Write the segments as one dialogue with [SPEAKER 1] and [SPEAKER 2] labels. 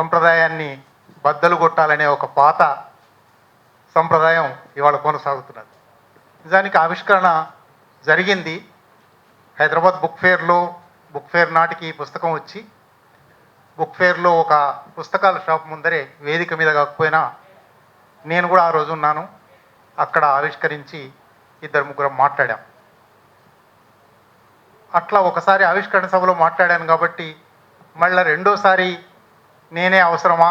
[SPEAKER 1] సంప్రదాయాన్ని బద్దలు కొట్టాలనే ఒక పాత సంప్రదాయం ఇవాళ కొనసాగుతున్నది. నిజానికి ఆవిష్కరణ జరిగింది హైదరాబాద్ బుక్ ఫేర్ నాటికి ఈ పుస్తకం వచ్చి బుక్ ఫేర్లో ఒక పుస్తకాల షాప్ ముందరే వేదిక మీద కాకపోయినా నేను కూడా ఆ రోజు ఉన్నాను. అక్కడ ఆవిష్కరించి 2-3 మాట్లాడాం. అట్లా ఒకసారి ఆవిష్కరణ సభలో మాట్లాడాను కాబట్టి మళ్ళీ రెండోసారి నేనే అవసరమా,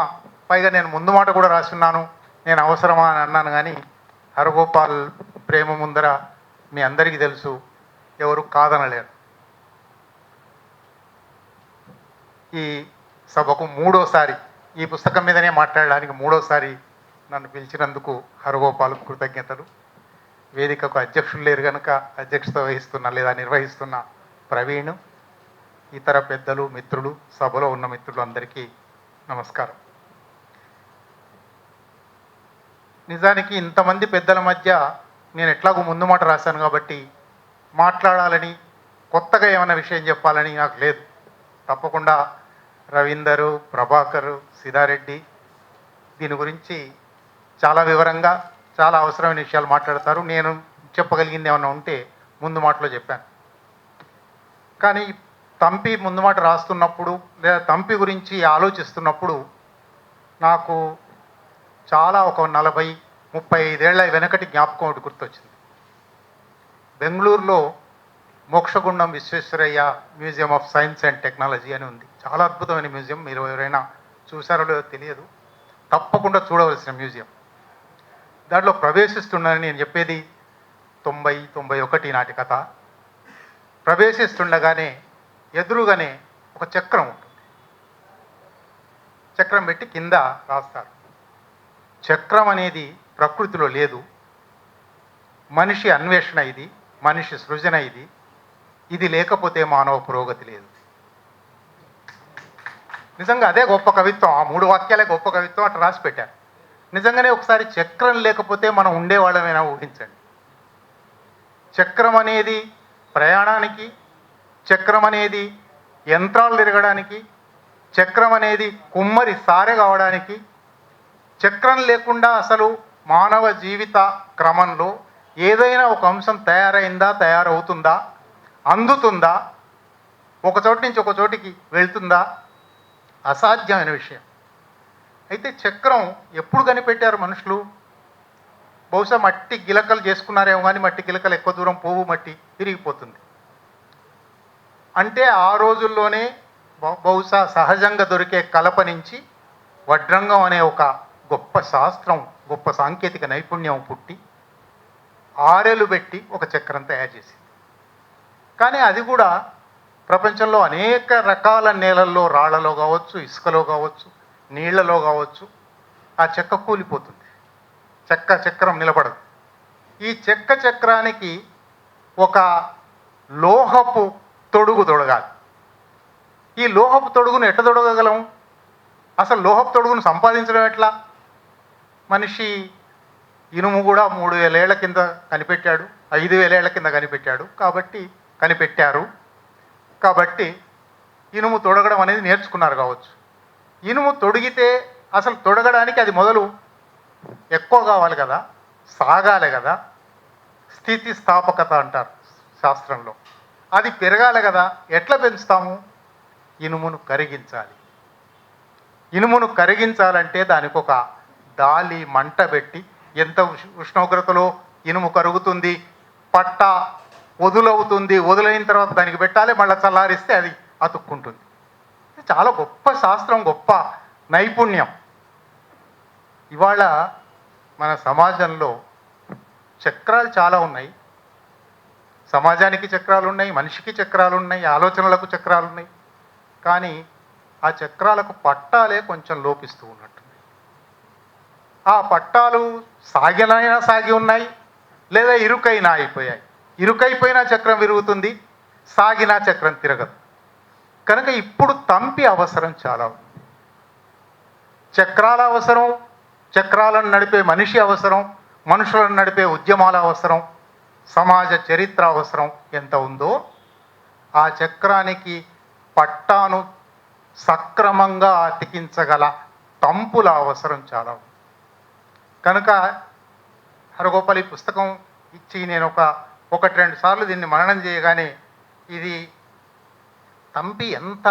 [SPEAKER 1] పైగా నేను ముందు మాట కూడా రాసున్నాను, నేను అవసరమా అని అన్నాను. కానీ హరగోపాల్ ప్రేమ ముందర మీ అందరికీ తెలుసు, ఎవరు కాదనలేరు. ఈ సభకు 3వసారి ఈ పుస్తకం మీదనే మాట్లాడడానికి 3వసారి నన్ను పిలిచినందుకు హరగోపాల్ కృతజ్ఞతలు. వేదికకు అధ్యక్షులు లేరు కనుక అధ్యక్షత వహిస్తున్న లేదా నిర్వహిస్తున్న ప్రవీణ్, ఇతర పెద్దలు, మిత్రులు, సభలో ఉన్న మిత్రులు అందరికీ నమస్కారం. నిజానికి ఇంతమంది పెద్దల మధ్య నేను ఎట్లాగూ ముందు మాట రాశాను కాబట్టి మాట్లాడాలని, కొత్తగా ఏమైనా విషయం చెప్పాలని నాకు లేదు. తప్పకుండా రవీందరు, ప్రభాకరు, సిద్ధారెడ్డి దీని గురించి చాలా వివరంగా చాలా అవసరమైన విషయాలు మాట్లాడతారు. నేను చెప్పగలిగింది ఏమైనా ఉంటే ముందు మాటలో చెప్పాను. కానీ తంపి ముందు మాట రాస్తున్నప్పుడు లేదా తంపి గురించి ఆలోచిస్తున్నప్పుడు నాకు చాలా ఒక 40-35 ఏళ్ల వెనకటి జ్ఞాపకం ఒకటి గుర్తొచ్చింది. బెంగళూరులో Mokshagundam Visvesvaraya museum of science and technology అని ఉంది. చాలా అద్భుతమైన మ్యూజియం. మీరు ఎవరైనా చూసారో లేదో తెలియదు, తప్పకుండా చూడవలసిన మ్యూజియం. దాంట్లో ప్రవేశిస్తుండని, నేను చెప్పేది 90-91 నాటి కథ. ప్రవేశిస్తుండగానే ఎదురుగానే ఒక చక్రం ఉంటుంది. చక్రం పెట్టి కింద రాస్తారు. చక్రం అనేది ప్రకృతిలో లేదు, మనిషి అన్వేషణ ఇది, మనిషి సృజన ఇది. ఇది లేకపోతే మానవ పురోగతి లేదు. నిజంగా అదే గొప్ప కవిత్వం. ఆ 3 వాక్యాలే గొప్ప కవిత్వం. అట్లా రాసి పెట్టారు. నిజంగానే ఒకసారి చక్రం లేకపోతే మనం ఉండేవాళ్ళమైనా ఊహించండి. చక్రం అనేది ప్రయాణానికి, చక్రం అనేది యంత్రాలు తిరగడానికి, చక్రం అనేది కుమ్మరి సారె కావడానికి, చక్రం లేకుండా అసలు మానవ జీవిత క్రమంలో ఏదైనా ఒక అంశం తయారైందా, తయారవుతుందా, అందుతుందా, ఒక చోటు నుంచి ఒక చోటికి వెళ్తుందా? అసాధ్యమైన విషయం. అయితే చక్రం ఎప్పుడు కనిపెట్టారు మనుషులు? బహుశా మట్టి గిలకలు చేసుకున్నారేమో, కానీ మట్టి గిలకలు ఎక్కువ దూరం పోవు, మట్టి తిరిగిపోతుంది. అంటే ఆ రోజుల్లోనే బహుశా సహజంగా దొరికే కలప నుంచి వడ్రంగం అనే ఒక గొప్ప శాస్త్రం, గొప్ప సాంకేతిక నైపుణ్యం పుట్టి ఆరెలు పెట్టి ఒక చక్రం తయారు చేసింది. కానీ అది కూడా ప్రపంచంలో అనేక రకాల నేలల్లో, రాళ్లలో కావచ్చు, ఇసుకలో కావచ్చు, నీళ్లలో కావచ్చు, ఆ చెక్క కూలిపోతుంది. చక్రం నిలబడదు. ఈ చక్రానికి ఒక లోహపు తొడుగు తొడగాలి. ఈ లోహపు తొడుగును ఎట్లా తొడగగలం? అసలు లోహపు తొడుగును సంపాదించడం ఎట్లా? మనిషి ఇనుము కూడా 3000 ఏళ్ల కింద కనిపెట్టాడు, 5000 ఏళ్ల కింద కనిపెట్టారు కాబట్టి ఇనుము తొడగడం అనేది నేర్చుకున్నారు కావచ్చు. ఇనుము తొడిగితే అసలు తొడగడానికి అది మొదలు ఎక్కువ కావాలి కదా, సాగాలి కదా, స్థితిస్థాపకత అంటారు శాస్త్రంలో. అది పెరగాలి కదా. ఎట్లా పెంచుతాము? ఇనుమును కరిగించాలి. ఇనుమును కరిగించాలంటే దానికి ఒక దాలి మంట పెట్టి, ఎంత ఉష్ణోగ్రతలో ఇనుము కరుగుతుంది, పట్ట వదులవుతుంది, వదులైన తర్వాత దానికి పెట్టాలి, మళ్ళీ చల్లారిస్తే అది అతుక్కుంటుంది. చాలా గొప్ప శాస్త్రం, గొప్ప నైపుణ్యం. ఇవాళ మన సమాజంలో చక్రాలు చాలా ఉన్నాయి. సమాజానికి చక్రాలు ఉన్నాయి, మనిషికి చక్రాలు ఉన్నాయి, ఆలోచనలకు చక్రాలు ఉన్నాయి. కానీ ఆ చక్రాలకు పట్టాలే కొంచెం లోపిస్తూ ఉన్నట్టుంది. ఆ పట్టాలు సాగినైనా సాగి ఉన్నాయి, లేదా ఇరుకైనా అయిపోయాయి. ఇరుకైపోయినా చక్రం విరుగుతుంది, సాగినా చక్రం తిరగదు. కనుక ఇప్పుడు తంపి అవసరం చాలా ఉంది. చక్రాల అవసరం, చక్రాలను నడిపే మనిషి అవసరం, మనుషులను నడిపే ఉద్యమాల అవసరం, సమాజ చరిత్ర అవసరం ఎంత ఉందో, ఆ చక్రానికి పట్టాను సక్రమంగా అతికించగల తంపుల అవసరం చాలా ఉంది. కనుక హరగోపాల్ ఈ పుస్తకం ఇచ్చి నేను ఒకటి రెండు సార్లు దీన్ని మననం చేయగానే ఇది తంపి ఎంత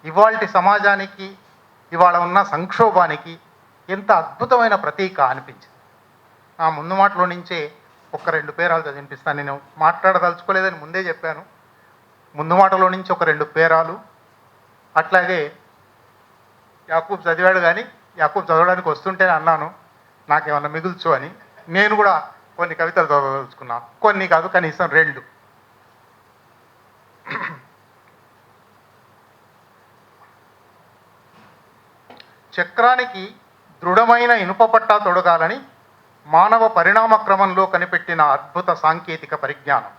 [SPEAKER 1] ఇవాల్టి సమాజానికి, ఇవాళ ఉన్న సంక్షోభానికి ఎంత అద్భుతమైన ప్రతీక అనిపించింది. ఆ ముందు మాటలో నుంచే ఒక రెండు పేరాలు చదివినిపిస్తాను. నేను మాట్లాడదలుచుకోలేదని ముందే చెప్పాను. ముందు మాటలో నుంచి ఒక రెండు పేరాలు, అట్లాగే యాకూబ్ చదివాడు, కానీ యాకూబ్ చదవడానికి వస్తుంటే అన్నాను నాకేమన్నా మిగుల్చు అని. నేను కూడా కొన్ని కవితలు చదవదలుచుకున్నాను, కొన్ని కాదు కనీసం రెండు. చక్రానికి దృఢమైన ఇనుప పట్టా తొడగాలని మానవ పరిణామ క్రమంలో కనిపెట్టిన అద్భుత సాంకేతిక పరిజ్ఞానం.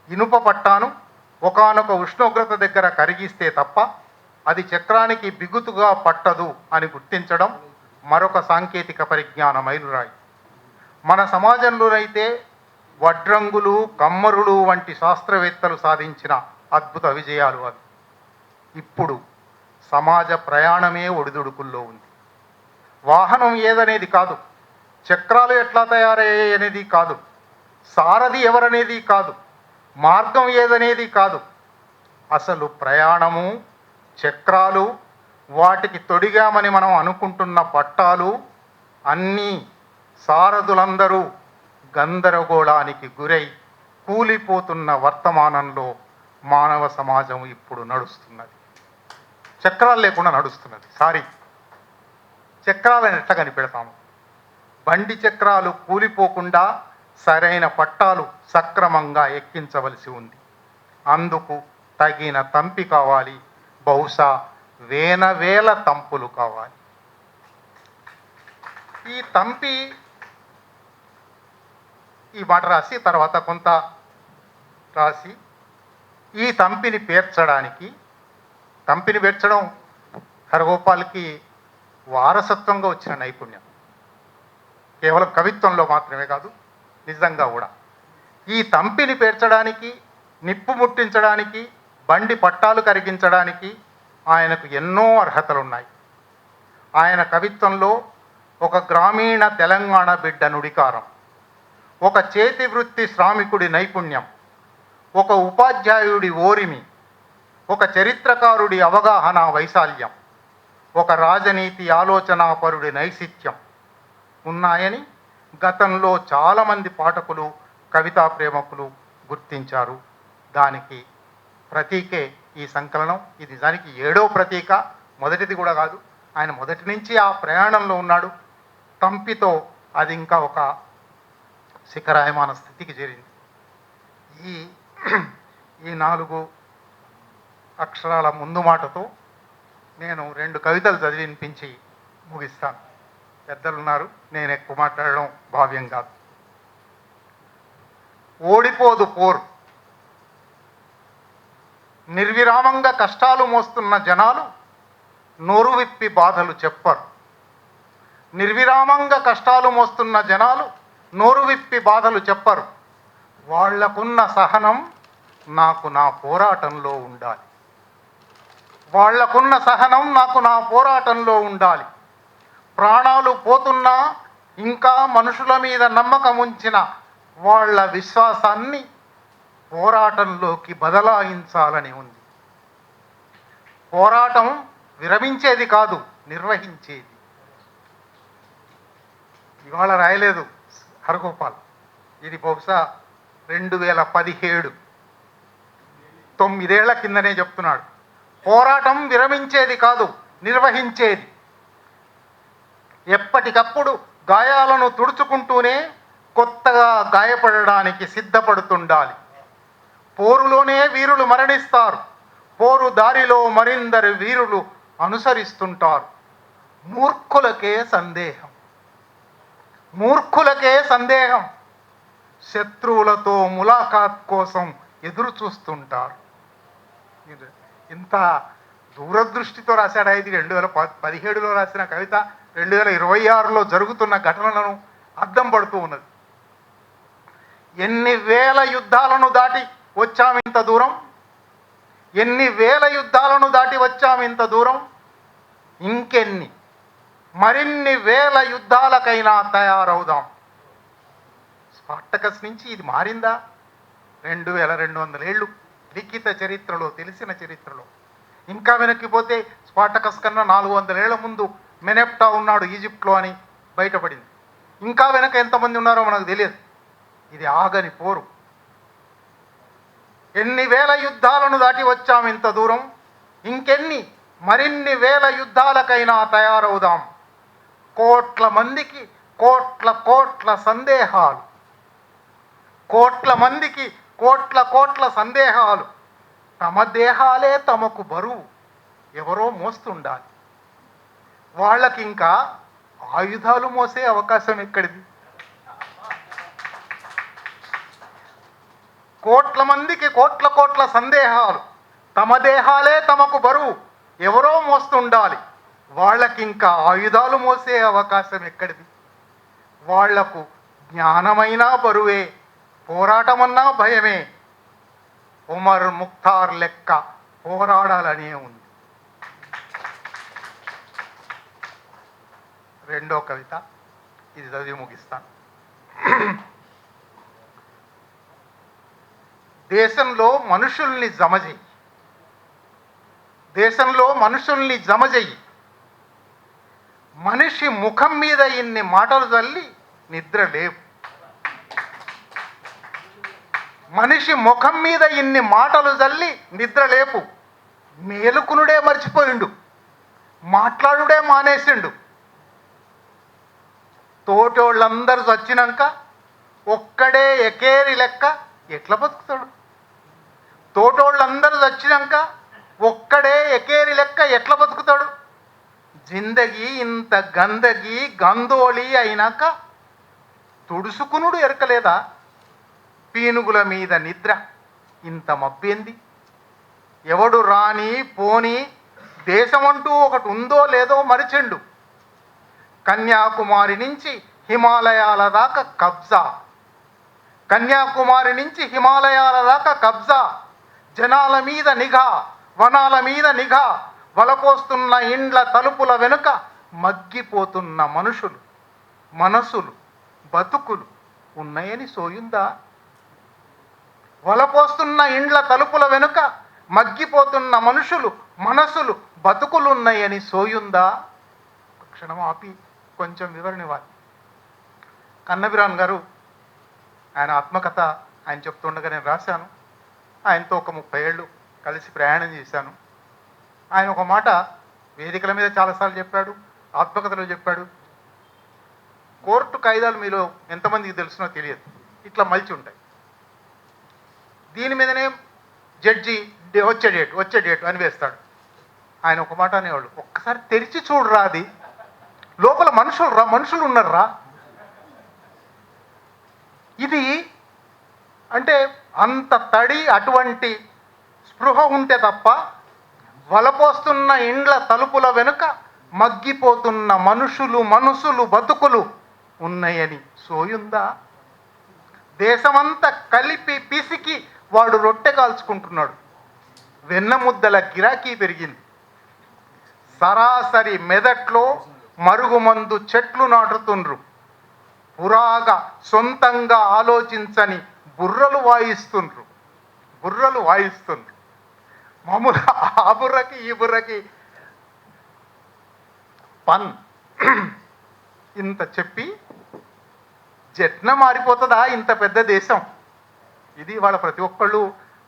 [SPEAKER 1] ఇనుప పట్టాను ఒకానొక ఉష్ణోగ్రత దగ్గర కరిగిస్తే తప్ప అది చక్రానికి బిగుతుగా పట్టదు అని గుర్తించడం మరొక సాంకేతిక పరిజ్ఞాన మైలురాయి. మన సమాజంలోనైతే వడ్రంగులు, కమ్మరులు వంటి శాస్త్రవేత్తలు సాధించిన అద్భుత విజయాలు అవి. ఇప్పుడు సమాజ ప్రయాణమే ఒడిదుడుకుల్లో ఉంది. వాహనం ఏదనేది కాదు, చక్రాలు ఎట్లా తయారయ్యాయి అనేది కాదు, సారథి ఎవరనేది కాదు, మార్గం ఏదనేది కాదు. అసలు ప్రయాణము, చక్రాలు, వాటికి తొడిగామని మనం అనుకుంటున్న పట్టాలు అన్నీ సారథులందరూ గందరగోళానికి గురై కూలిపోతున్న వర్తమానంలో మానవ సమాజం ఇప్పుడు నడుస్తున్నది. చక్రాలు లేకుండా నడుస్తున్నది. చక్రాలను ఎట్లా కనిపెడతాము? బండి చక్రాలు కూలిపోకుండా సరైన పట్టాలు సక్రమంగా ఎక్కించవలసి ఉంది. అందుకు తగిన తంపి కావాలి, బహుశా వేల తంపులు కావాలి. ఈ తంపి, ఈ మాట రాసి తర్వాత కొంత రాసి ఈ తంపిని పేర్చడం హరగోపాల్కి వారసత్వంగా వచ్చిన నైపుణ్యం. కేవలం కవిత్వంలో మాత్రమే కాదు, నిజంగా కూడా. ఈ తంపిని పేర్చడానికి, నిప్పు ముట్టించడానికి, బండి పట్టాలు కరిగించడానికి ఆయనకు ఎన్నో అర్హతలున్నాయి. ఆయన కవిత్వంలో ఒక గ్రామీణ తెలంగాణ బిడ్డ నుడికారం, ఒక చేతి వృత్తి శ్రామికుడి నైపుణ్యం, ఒక ఉపాధ్యాయుడి ఓరిమి, ఒక చరిత్రకారుడి అవగాహన వైశాల్యం, ఒక రాజనీతి ఆలోచనాపరుడి నైశిత్యం ఉన్నాయని గతంలో చాలామంది పాఠకులు, కవితా ప్రేమకులు గుర్తించారు. దానికి ప్రతీకే ఈ సంకలనం. ఇది నిజానికి 7వ ప్రతీక, మొదటిది కూడా కాదు. ఆయన మొదటి నుంచి ఆ ప్రయాణంలో ఉన్నాడు. తంపితో అది ఇంకా ఒక శిఖరాయమాన స్థితికి చేరింది. ఈ 4 అక్షరాల ముందు మాటతో నేను 2 కవితలు చదివి వినిపించి ముగిస్తాను. పెద్దలున్నారు, నేను ఎక్కువ మాట్లాడడం భావ్యం కాదు. ఓడిపోదు పోరు, నిర్విరామంగా కష్టాలు మోస్తున్న జనాలు నోరు విప్పి బాధలు చెప్పరు. నిర్విరామంగా కష్టాలు మోస్తున్న జనాలు నోరు విప్పి బాధలు చెప్పరు. వాళ్లకున్న సహనం నాకు నా పోరాటంలో ఉండాలి. వాళ్లకున్న సహనం నాకు నా పోరాటంలో ఉండాలి. ప్రాణాలు పోతున్నా ఇంకా మనుషుల మీద నమ్మకం ఉంచిన వాళ్ళ విశ్వాసాన్ని పోరాటంలోకి బదలాయించాలని ఉంది. పోరాటం విరమించేది కాదు, నిర్వహించేది. ఇవాళ రాయలేదు హరగోపాల్, ఇది బహుశా 2017, 9 ఏళ్ల కిందనే చెప్తున్నాడు. పోరాటం విరమించేది కాదు, నిర్వహించేది. ఎప్పటికప్పుడు గాయాలను తుడుచుకుంటూనే కొత్తగా గాయపడడానికి సిద్ధపడుతుండాలి. పోరులోనే వీరులు మరణిస్తారు, పోరు దారిలో మరిందరు వీరులు అనుసరిస్తుంటారు. మూర్ఖులకే సందేహం, శత్రువులతో ములాఖాత్ కోసం ఎదురు చూస్తుంటారు. ఇంత దూరదృష్టితో రాశాడు. ఇది 2017లో రాసిన కవిత 2026లో జరుగుతున్న ఘటనలను అద్దం పడుతూ ఉన్నది. ఎన్ని వేల యుద్ధాలను దాటి వచ్చాము ఇంత దూరం, ఎన్ని వేల యుద్ధాలను దాటి వచ్చాం ఇంత దూరం, ఇంకెన్ని మరిన్ని వేల యుద్ధాలకైనా తయారవుదాం. స్పార్టకస్ నుంచి ఇది మారిందా? 2200 ఏళ్ళు లిఖిత చరిత్రలో, తెలిసిన చరిత్రలో. ఇంకా వెనక్కిపోతే స్పార్టకస్ కన్నా 400 ఏళ్ల ముందు మెనెప్టా ఉన్నాడు ఈజిప్ట్లో అని బయటపడింది. ఇంకా వెనక ఎంతమంది ఉన్నారో మనకు తెలియదు. ఇది ఆగని పోరు. ఎన్ని వేల యుద్ధాలను దాటి వచ్చాం ఇంత దూరం, ఇంకెన్ని మరిన్ని వేల యుద్ధాలకైనా తయారవుదాం. కోట్ల మందికి కోట్ల సందేహాలు, కోట్ల మందికి కోట్ల సందేహాలు. తమ దేహాలే తమకు బరువు, ఎవరో మోస్తుండాలి. వాళ్ళకి ఇంకా ఆయుధాలు మోసే అవకాశం ఎక్కడిది? కోట్ల మందికి కోట్ల సందేహాలు, తమ దేహాలే తమకు బరువు, ఎవరో మోస్తుండాలి. వాళ్ళకింకా ఆయుధాలు మోసే అవకాశం ఎక్కడిది? వాళ్లకు జ్ఞానమైనా బరువే, పోరాటమన్నా భయమే. ఉమర్ ముఖ్తార్ లెక్క పోరాడాలనే ఉంది. రెండో కవిత, ఇది చదివి ముగిస్తాను. దేశంలో మనుషుల్ని జమజెయ్యి, దేశంలో మనుషుల్ని జమజెయ్యి. మనిషి ముఖం మీద ఇన్ని మాటలు చల్లి నిద్ర లేవు. మనిషి ముఖం మీద ఇన్ని మాటలు చల్లి నిద్ర లేపు. మేలుకునుడే మర్చిపోయిండు, మాట్లాడుడే మానేసిండు. తోటోళ్ళందరూ చచ్చినాక ఒక్కడే ఎకేరి లెక్క ఎట్లా బతుకుతాడు? తోటోళ్ళందరూ చచ్చినాక ఒక్కడే ఎకేరి లెక్క ఎట్లా బతుకుతాడు? జిందగీ ఇంత గందోళి అయినాక తుడుసుకునుడు ఎరకలేదా? పీనుగుల మీద నిద్ర ఇంత మబ్బేంది? ఎవడు రాని పోని దేశమంటూ ఒకటి ఉందో లేదో మరిచెండు. కన్యాకుమారి నుంచి హిమాలయాల దాకా కబ్జా, కన్యాకుమారి నుంచి హిమాలయాల దాకా కబ్జా. జనాల మీద నిఘా, వనాల మీద నిఘా. వలపోస్తున్న ఇండ్ల తలుపుల వెనుక మగ్గిపోతున్న మనుషులు, మనసులు, బతుకులు ఉన్నాయని సోయుందా? వలపోస్తున్న ఇండ్ల తలుపుల వెనుక మగ్గిపోతున్న మనుషులు, మనసులు, బతుకులున్నాయని సోయుందా? క్షణం ఆపి కొంచెం వివరణ ఇవ్వాలి. కన్నబిరాన్ గారు ఆయన ఆత్మకథ ఆయన చెప్తుండగా నేను రాశాను. ఆయనతో ఒక 30 ఏళ్ళు కలిసి ప్రయాణం చేశాను. ఆయన ఒక మాట వేదికల మీద చాలాసార్లు చెప్పాడు, ఆత్మకథలో చెప్పాడు. కోర్టు కాయిదాలు మీలో ఎంతమందికి తెలుసునో తెలియదు, ఇట్లా మలిచి ఉంటాయి. దీని మీదనే జడ్జి వచ్చే డేట్ అని వేస్తాడు. ఆయన ఒక మాట అనేవాళ్ళు, ఒక్కసారి తెరిచి చూడరా, అది లోపల మనుషులు ఉన్నారా? ఇది అంటే అంత తడి, అటువంటి స్పృహ ఉంటే తప్ప వలపోస్తున్న ఇండ్ల తలుపుల వెనుక మగ్గిపోతున్న మనుషులు, మనసులు, బతుకులు ఉన్నాయని సోయుందా? దేశమంతా కలిపి పిసికి వాడు రొట్టె కాల్చుకుంటున్నాడు. వెన్నముద్దల గిరాకీ పెరిగింది. సరాసరి మెదట్లో మరుగుమందు చెట్లు నాటుతుండ్రు. పురాగా సొంతంగా ఆలోచించని బుర్రలు వాయిస్తుండ్రు. మామూలు ఆ బుర్రకి ఈ బుర్రకి పన్. ఇంత చెప్పి జట్న మారిపోతుందా ఇంత పెద్ద దేశం? ఇది వాళ్ళ ప్రతి ఒక్కళ్ళు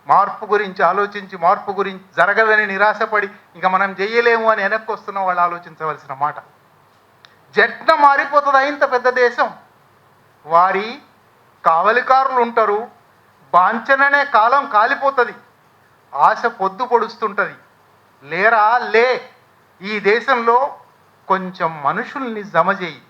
[SPEAKER 1] మార్పు గురించి ఆలోచించి, మార్పు గురించి జరగదని నిరాశపడి ఇక మనం చెయ్యలేము అని వెనక్కి వస్తున్న వాళ్ళు ఆలోచించవలసిన మాట. జట్న మారిపోతుందా ఇంత పెద్ద దేశం? వారి కావలికారులు ఉంటారు. బాంచననే కాలం కాలిపోతుంది, ఆశ పొద్దు పొడుస్తుంటుంది. లేరా లే, ఈ దేశంలో కొంచెం మనుషుల్ని జమ చేయి.